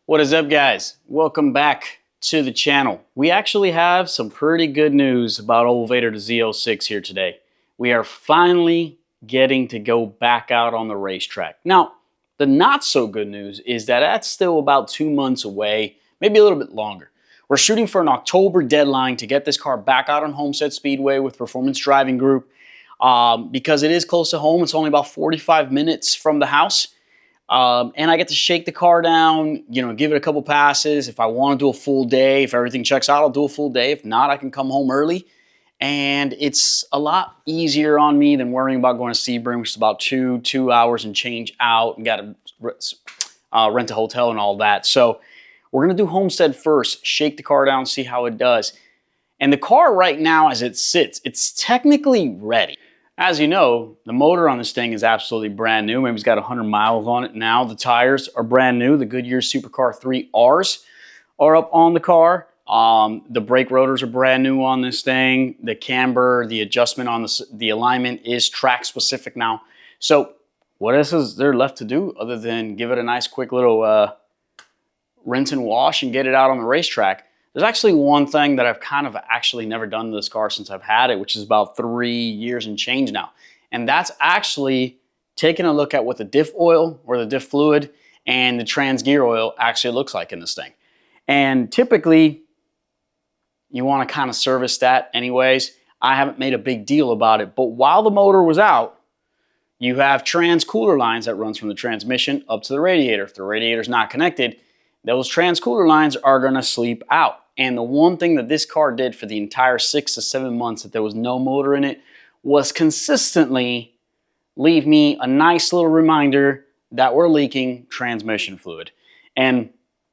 What is up, guys? Welcome back to the channel. We actually have some pretty good news about Elevator to Z06 here today. We are finally getting to go back out on the racetrack. Now, the not so good news is that that's still about 2 months away, maybe a little bit longer. We're shooting for an October deadline to get this car back out on Homestead Speedway with Performance Driving Group. Because it is close to home, it's only about 45 minutes from the house. And I get to shake the car down, give it a couple passes. If I want to do a full day, if everything checks out, I'll do a full day. If not, I can come home early. And it's a lot easier on me than worrying about going to Sebring, which is about two hours and change out, and got to rent a hotel and all that. So we're going to do Homestead first, shake the car down, see how it does. And the car right now, as it sits, it's technically ready. As you know, the motor on this thing is absolutely brand new. Maybe it's got 100 miles on it now. The tires are brand new. The Goodyear Supercar 3Rs are up on the car. The brake rotors are brand new on this thing. The camber, the adjustment on the alignment is track specific now. So what else is there left to do other than give it a nice quick little rinse and wash and get it out on the racetrack? There's actually one thing that I've kind of actually never done to this car since I've had it, which is about 3 years and change now. And that's actually taking a look at what the diff oil or the diff fluid and the trans gear oil actually looks like in this thing. And typically, you want to kind of service that anyways. I haven't made a big deal about it, but while the motor was out, you have trans cooler lines that runs from the transmission up to the radiator. If the radiator's not connected, those trans cooler lines are going to sleep out. And the one thing that this car did for the entire 6 to 7 months that there was no motor in it was consistently leave me a nice little reminder that we're leaking transmission fluid. And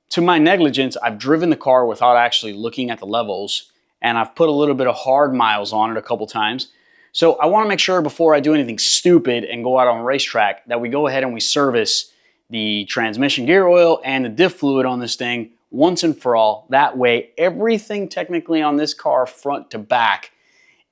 to my negligence, I've driven the car without actually looking at the levels, and I've put a little bit of hard miles on it a couple times. So I want to make sure before I do anything stupid and go out on a racetrack that we go ahead and we service the transmission gear oil and the diff fluid on this thing once and for all. That way, everything technically on this car front to back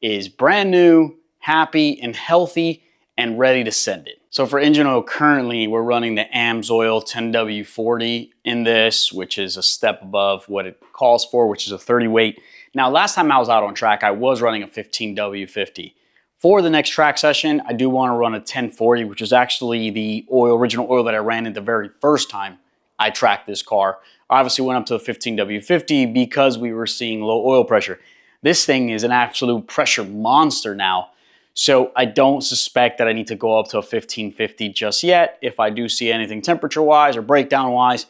is brand new, happy, and healthy, and ready to send it. So for engine oil, currently we're running the Amsoil 10W40 in this, which is a step above what it calls for, which is a 30 weight. Now, last time I was out on track, I was running a 15W50. For the next track session, I do want to run a 1040, which is actually the original oil that I ran in the very first time I tracked this car. I obviously went up to a 15W50 because we were seeing low oil pressure. This thing is an absolute pressure monster now, so I don't suspect that I need to go up to a 1550 just yet. If I do see anything temperature-wise or breakdown-wise,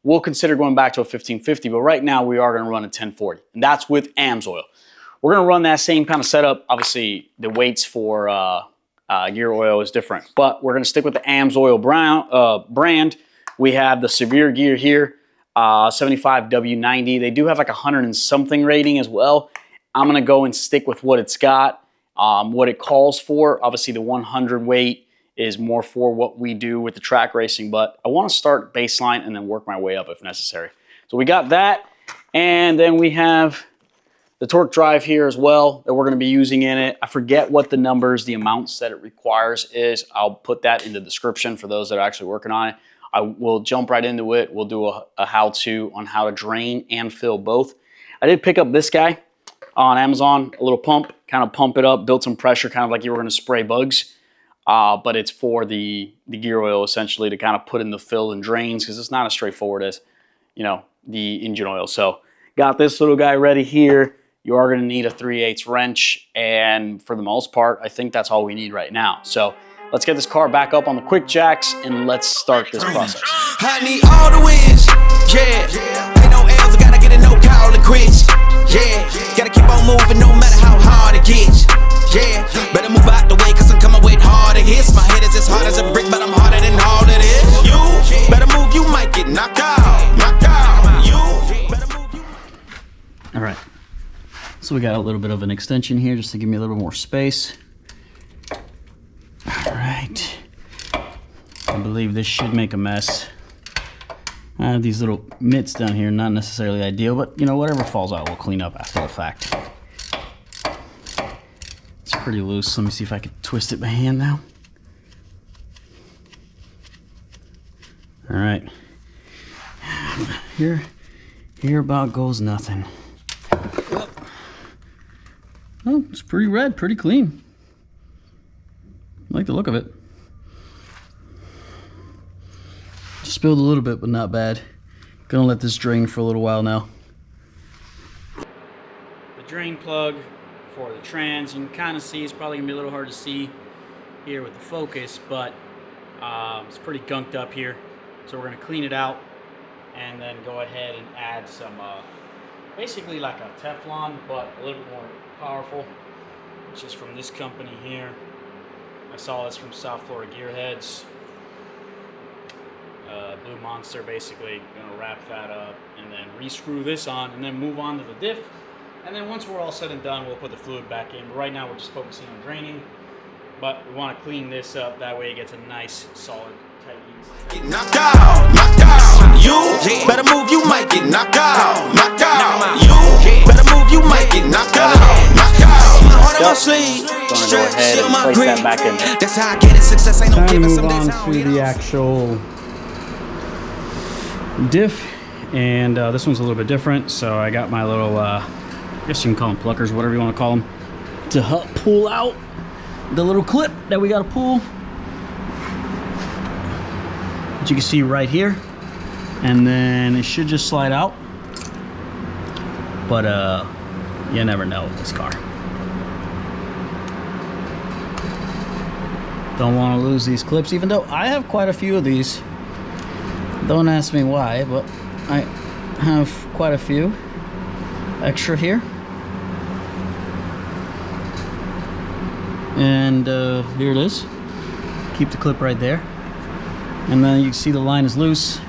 we'll consider going back to a 1550, but right now we are going to run a 1040, and that's with Amsoil. We're going to run that same kind of setup. Obviously, the weights for gear oil is different, but we're going to stick with the Amsoil brand. We have the severe gear here, 75W90. They do have like 100 and something rating as well. I'm going to go and stick with what it's got, what it calls for. Obviously, the 100 weight is more for what we do with the track racing, but I want to start baseline and then work my way up if necessary. So we got that, and then we have the torque drive here as well that we're going to be using in it. I forget what the numbers, the amounts that it requires is. I'll put that in the description for those that are actually working on it. I will jump right into it. We'll do a how-to on how to drain and fill both. I did pick up this guy on Amazon, a little pump, kind of pump it up, build some pressure, kind of like you were going to spray bugs. But it's for the gear oil essentially to kind of put in the fill and drains because it's not as straightforward as, the engine oil. So got this little guy ready here. You are going to need a 3/8 wrench, and for the most part, I think that's all we need right now. So let's get this car back up on the quick jacks and let's start this process. I need all the wins, yeah. Ain't no L's, I gotta get a no call and quits, yeah. Gotta keep on moving no matter how hard it gets, yeah. Better move out the way cause I'm coming with harder hits. My head is as hard as a brick, but I'm harder than all it is. You better move, you might get knocked out, knocked out. You better move, you. All right. So we got a little bit of an extension here just to give me a little more space. All right. I believe this should make a mess. I have these little mitts down here, not necessarily ideal, but whatever falls out we'll clean up after the fact. It's pretty loose. Let me see if I can twist it by hand now. All right. Here about goes nothing. Oh, it's pretty red, pretty clean. I like the look of it. Spilled a little bit, but not bad. Gonna let this drain for a little while now. The drain plug for the trans, you can kind of see, it's probably gonna be a little hard to see here with the focus, but it's pretty gunked up here. So we're gonna clean it out and then go ahead and add some, basically like a Teflon, but a little bit more powerful, which is from this company here. I saw this from South Florida Gearheads. Blue Monster, basically gonna wrap that up and then re-screw this on and then move on to the diff. And then once we're all said and done, we'll put the fluid back in. But right now we're just focusing on draining. But we want to clean this up, that way it gets a nice, solid, tight use. Get knocked out, knocked out. You better move, you might get knocked out, knocked out. You better move, you might get knocked out, knocked out. My heart on my sleeve, Gonna go ahead and place that back in there. That's how I get it. Success ain't no Time to given. move Some on days I don't to get the it. actual diff, and this one's a little bit different. So I got my little, I guess you can call them pluckers, whatever you want to call them, to help pull out the little clip that we got to pull. As you can see right here, and then it should just slide out. But you never know with this car. Don't want to lose these clips, even though I have quite a few of these. Don't ask me why, but I have quite a few extra here. And here it is. Keep the clip right there. And then you can see the line is loose.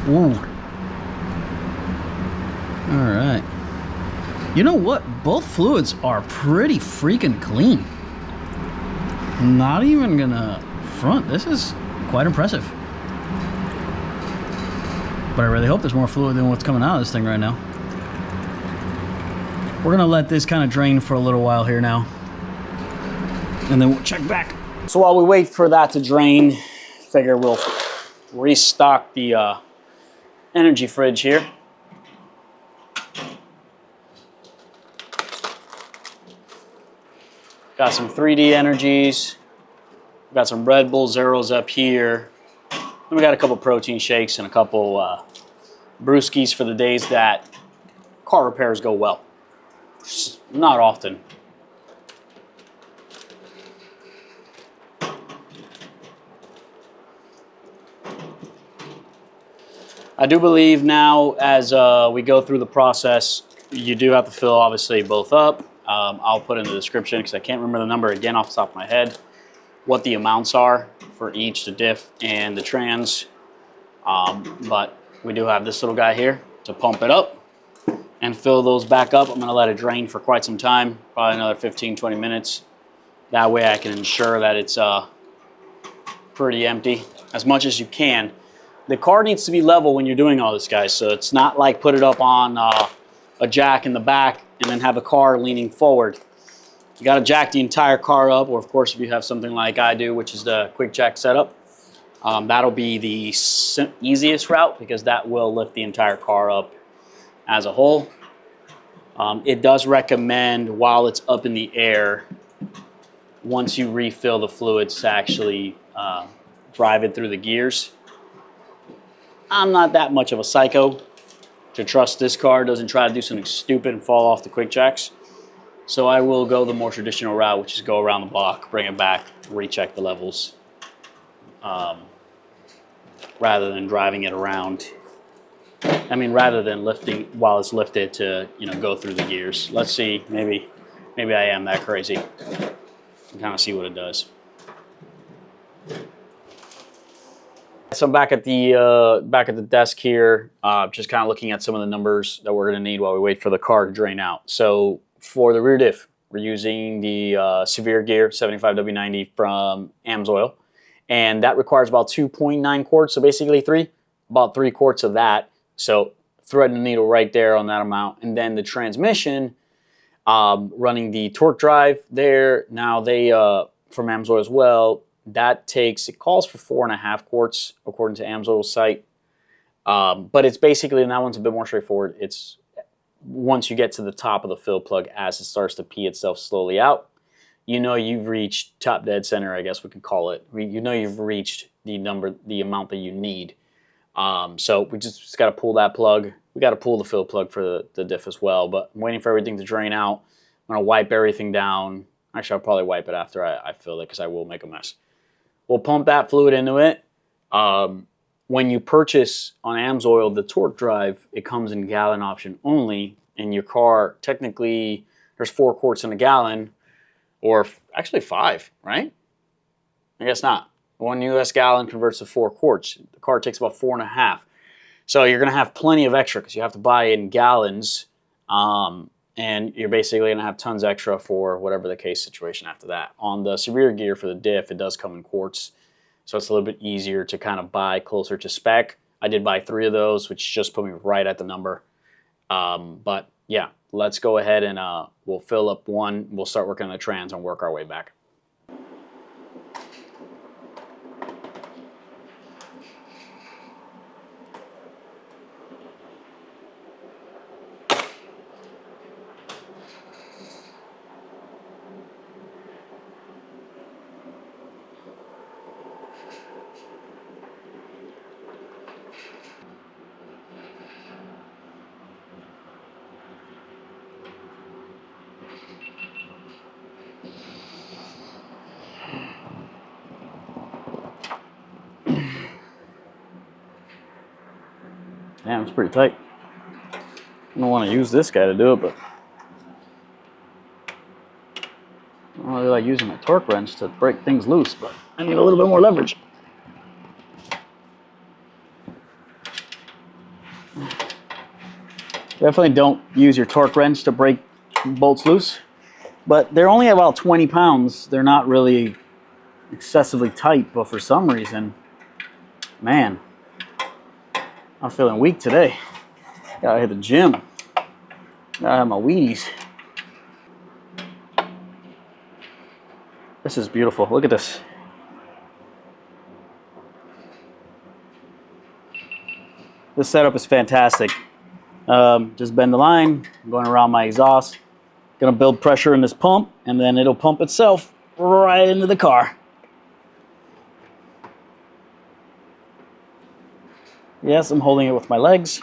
Ooh. All right. You know what? Both fluids are pretty freaking clean. Not even gonna front. This is quite impressive. But I really hope there's more fluid than what's coming out of this thing right now. We're gonna let this kind of drain for a little while here now, and then we'll check back. So while we wait for that to drain, figure we'll restock the energy fridge here. Got some 3D energies. Got some Red Bull Zeros up here. And we got a couple protein shakes and a couple brewskis for the days that car repairs go well. Not often. I do believe now, as we go through the process, you do have to fill obviously both up. I'll put in the description, because I can't remember the number again off the top of my head, what the amounts are for each, the diff and the trans. But we do have this little guy here to pump it up and fill those back up. I'm gonna let it drain for quite some time, probably another 15-20 minutes. That way I can ensure that it's pretty empty, as much as you can. The car needs to be level when you're doing all this, guys, so it's not like put it up on a jack in the back and then have the car leaning forward. You gotta jack the entire car up, or of course if you have something like I do, which is the quick jack setup, that'll be the easiest route, because that will lift the entire car up as a whole. It does recommend, while it's up in the air, once you refill the fluids, to actually drive it through the gears. I'm not that much of a psycho to trust this car doesn't try to do something stupid and fall off the quick jacks. So I will go the more traditional route, which is go around the block, bring it back, recheck the levels, rather than driving it around. I mean, rather than lifting while it's lifted to, you know, go through the gears. Let's see, maybe I am that crazy. Kind of see what it does. So I'm back at the desk here, just kind of looking at some of the numbers that we're going to need while we wait for the car to drain out. So for the rear diff, we're using the Severe Gear 75W90 from Amsoil, and that requires about 2.9 quarts, so basically about 3 quarts of that. So threading the needle right there on that amount. And then the transmission, running the torque drive there. Now they, from Amsoil as well, That takes, it calls for 4.5 quarts according to Amsoil's site. But it's basically, and that one's a bit more straightforward. It's once you get to the top of the fill plug, as it starts to pee itself slowly out, you know you've reached top dead center, I guess we could call it. You know you've reached the amount that you need. So we just got to pull that plug. We got to pull the fill plug for the diff as well. But I'm waiting for everything to drain out. I'm going to wipe everything down. Actually, I'll probably wipe it after I fill it because I will make a mess. We'll pump that fluid into it. When you purchase on Amsoil the torque drive, it comes in gallon option only. In your car, technically, there's 4 quarts in a gallon, or actually 5, right? I guess not. 1 US gallon converts to 4 quarts. The car takes about 4.5. So you're going to have plenty of extra because you have to buy it in gallons, and you're basically going to have tons extra for whatever the case situation after that. On the severe gear for the diff, it does come in quarts. So it's a little bit easier to kind of buy closer to spec. I did buy 3 of those, which just put me right at the number. But yeah, let's go ahead and we'll fill up one. We'll start working on the trans and work our way back. Damn, it's pretty tight. I don't want to use this guy to do it, but I don't really like using my torque wrench to break things loose, but I need a little bit more leverage. Definitely don't use your torque wrench to break bolts loose, but they're only about 20 pounds. They're not really excessively tight, but for some reason, man, I'm feeling weak today. Gotta hit the gym. Gotta have my Wheaties. This is beautiful. Look at this. This setup is fantastic. Just bend the line, I'm going around my exhaust. Gonna build pressure in this pump, and then it'll pump itself right into the car. Yes, I'm holding it with my legs.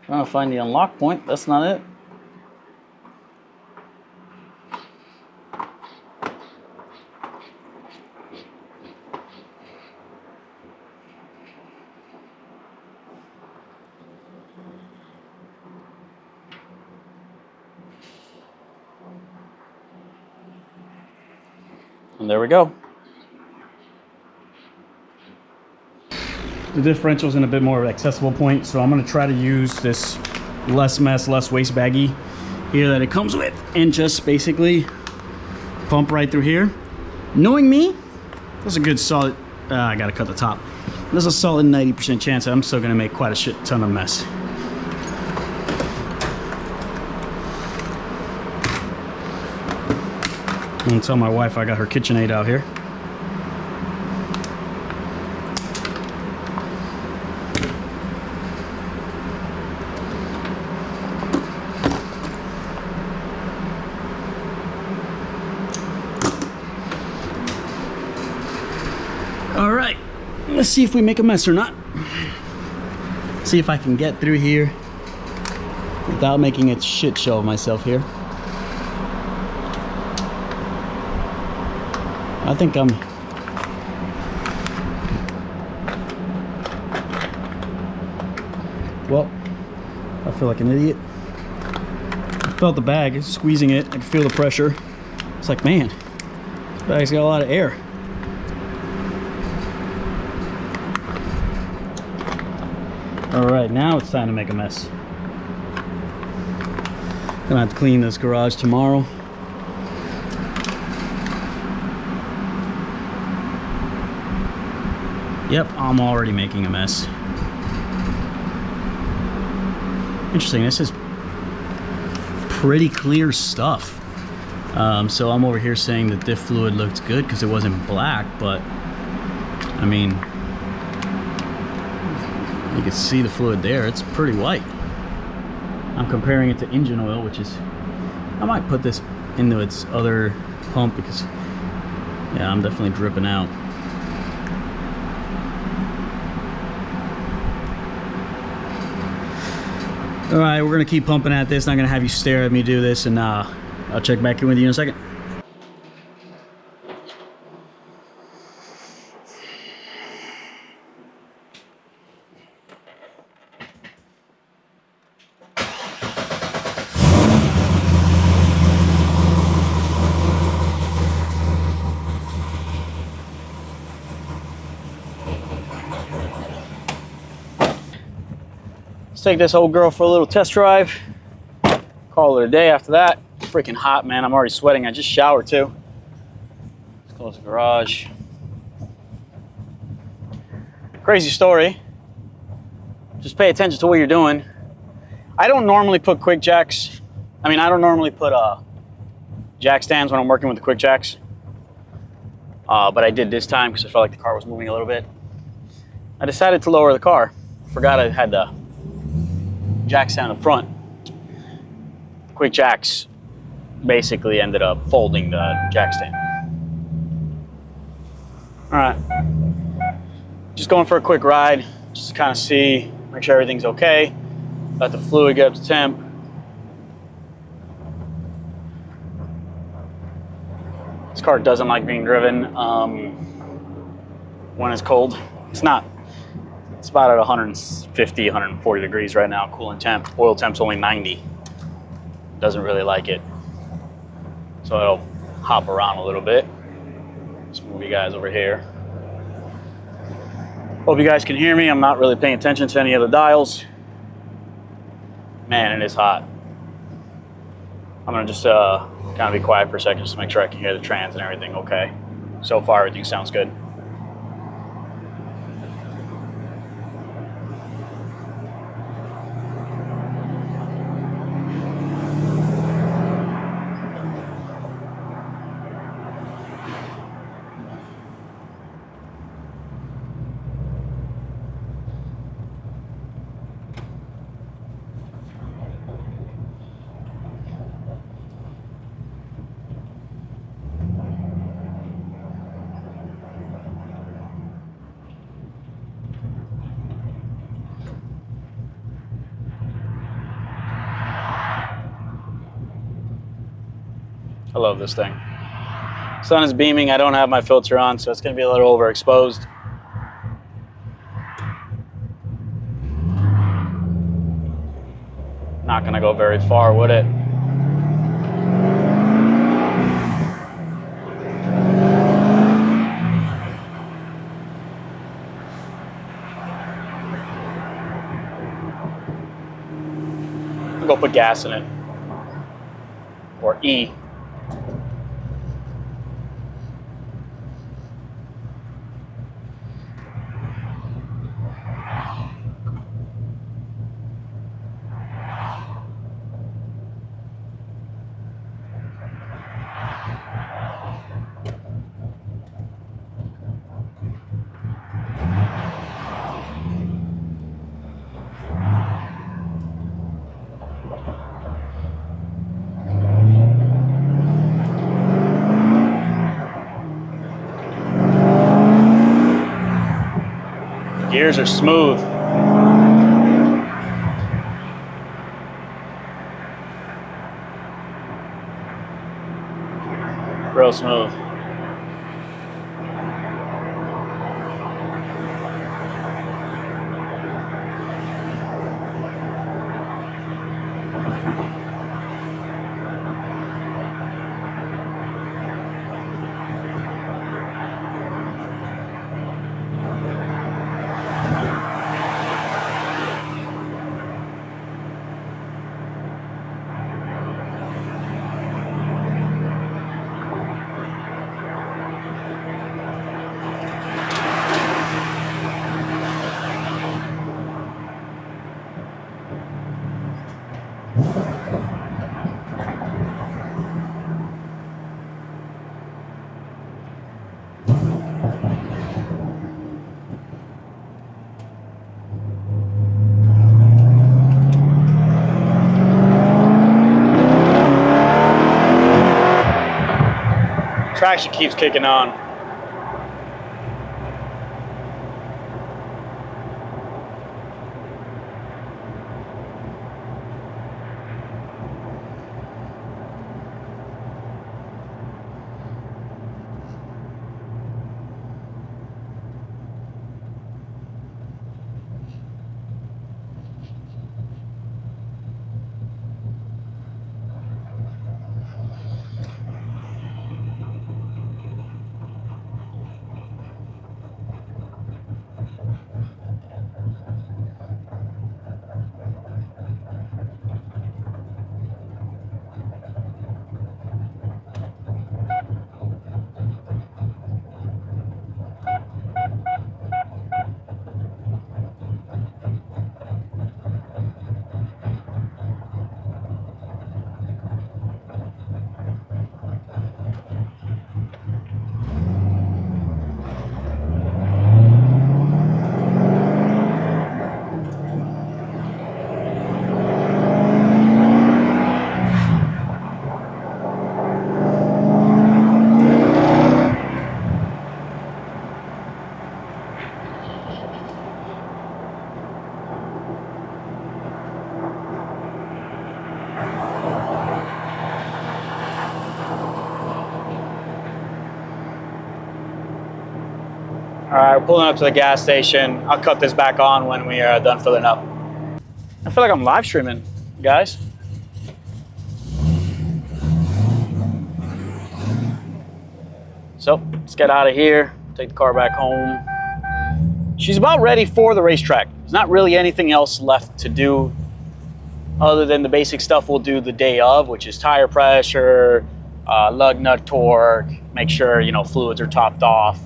Trying to find the unlock point. That's not it. And there we go. The differential's in a bit more of an accessible point, so I'm going to try to use this less mess, less waste baggie here that it comes with, and just basically pump right through here. Knowing me, there's a good solid, I gotta cut the top. There's a solid 90% chance that I'm still going to make quite a shit ton of mess. I'm going to tell my wife I got her KitchenAid out here. All right, let's see if we make a mess or not. See if I can get through here without making a shit show of myself here. I think I'm... Well, I feel like an idiot. I felt the bag, squeezing it, I could feel the pressure. It's like, man, this bag's got a lot of air. All right, now it's time to make a mess. Gonna have to clean this garage tomorrow. Yep, I'm already making a mess. Interesting, this is pretty clear stuff. So I'm over here saying that diff fluid looked good because it wasn't black, but I mean, you can see the fluid there. It's pretty white. I'm comparing it to engine oil, which is, I might put this into its other pump because, yeah, I'm definitely dripping out. All right, we're gonna keep pumping at this. I'm gonna have you stare at me do this, and I'll check back in with you in a second. Let's take this old girl for a little test drive. Call it a day after that. Freaking hot, man. I'm already sweating. I just showered too. Let's close the garage. Crazy story. Just pay attention to what you're doing. I don't normally put quick jacks. I mean, I don't normally put jack stands when I'm working with the quick jacks. But I did this time because I felt like the car was moving a little bit. I decided to lower the car. Forgot I had the jack stand in the front. Quick jacks basically ended up folding the jack stand. All right, just going for a quick ride, just to kind of see, make sure everything's okay. Let the fluid get up to temp. This car doesn't like being driven when it's cold. It's not. It's about at 150, 140 degrees right now, coolant temp. Oil temp's only 90. Doesn't really like it. So it'll hop around a little bit. Let's move you guys over here. Hope you guys can hear me. I'm not really paying attention to any of the dials. Man, it is hot. I'm gonna just kind of be quiet for a second just to make sure I can hear the trans and everything okay. So far, everything sounds good. I love this thing. Sun is beaming. I don't have my filter on, so it's going to be a little overexposed. Not going to go very far with it. I'll go put gas in it. Or E. Gears are smooth. Real smooth. Traction keeps kicking on. All right, we're pulling up to the gas station. I'll cut this back on when we are done filling up. I feel like I'm live streaming, guys. So let's get out of here, take the car back home. She's about ready for the racetrack. There's not really anything else left to do other than the basic stuff we'll do the day of, which is tire pressure, lug nut torque, make sure, you know, fluids are topped off,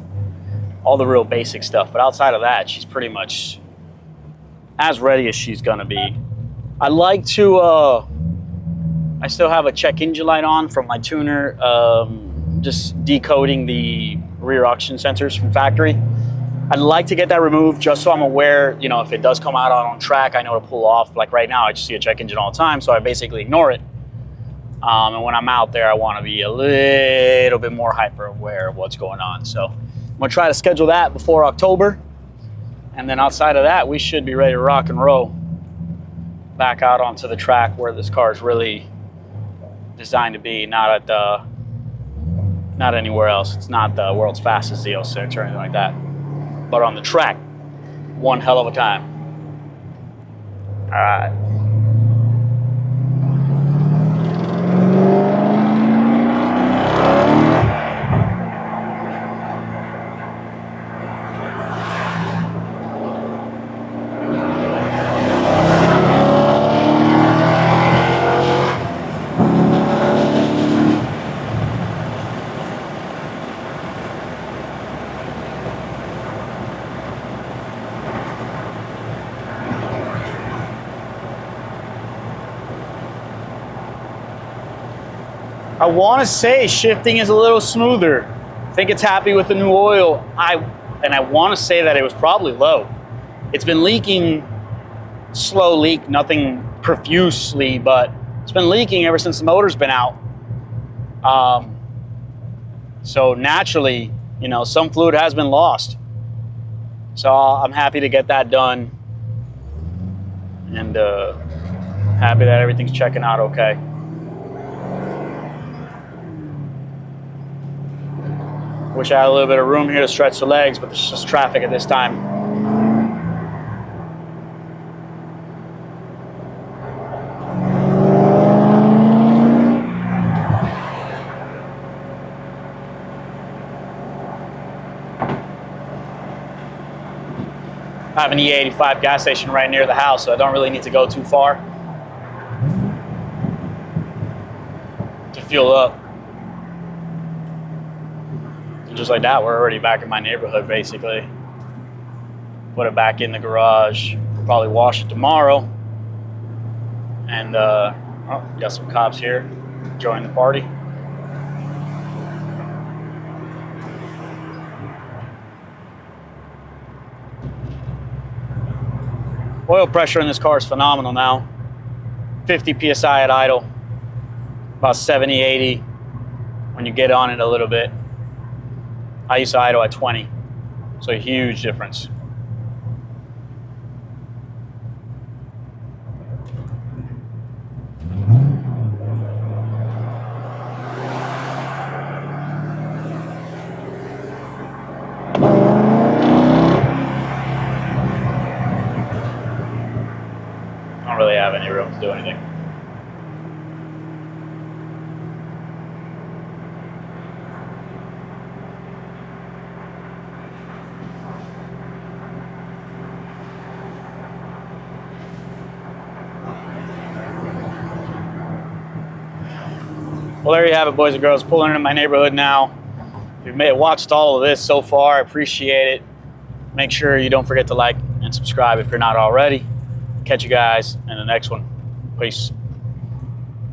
all the real basic stuff. But outside of that, she's pretty much as ready as she's gonna be. I like to, I still have a check engine light on from my tuner, just decoding the rear oxygen sensors from factory. I'd like to get that removed just so I'm aware, you know, if it does come out on track, I know to pull off. Like right now, I just see a check engine all the time, so I basically ignore it. And when I'm out there, I want to be a little bit more hyper aware of what's going on. So I'm gonna try to schedule that before October. And then outside of that, we should be ready to rock and roll back out onto the track where this car is really designed to be, not anywhere else. It's not the world's fastest Z06 or anything like that. But on the track, one hell of a time. All right. I want to say shifting is a little smoother. I think it's happy with the new oil. I want to say that it was probably low. It's been leaking, slow leak, nothing profusely, but it's been leaking ever since the motor's been out. So naturally, you know, some fluid has been lost. So I'm happy to get that done, and happy that everything's checking out okay. Wish I had a little bit of room here to stretch the legs, but there's just traffic at this time. I have an E85 gas station right near the house, so I don't really need to go too far to fuel up. And just like that, we're already back in my neighborhood, basically. Put it back in the garage. We'll probably wash it tomorrow. And, oh, got some cops here joining the party. Oil pressure in this car is phenomenal now. 50 PSI at idle, about 70, 80. when you get on it a little bit. I used to idle at 20, so a huge difference. I don't really have any room to do anything. Well, there you have it, boys and girls. Pulling into my neighborhood now. If you've watched all of this so far, I appreciate it. Make sure you don't forget to like and subscribe if you're not already. Catch you guys in the next one. Peace.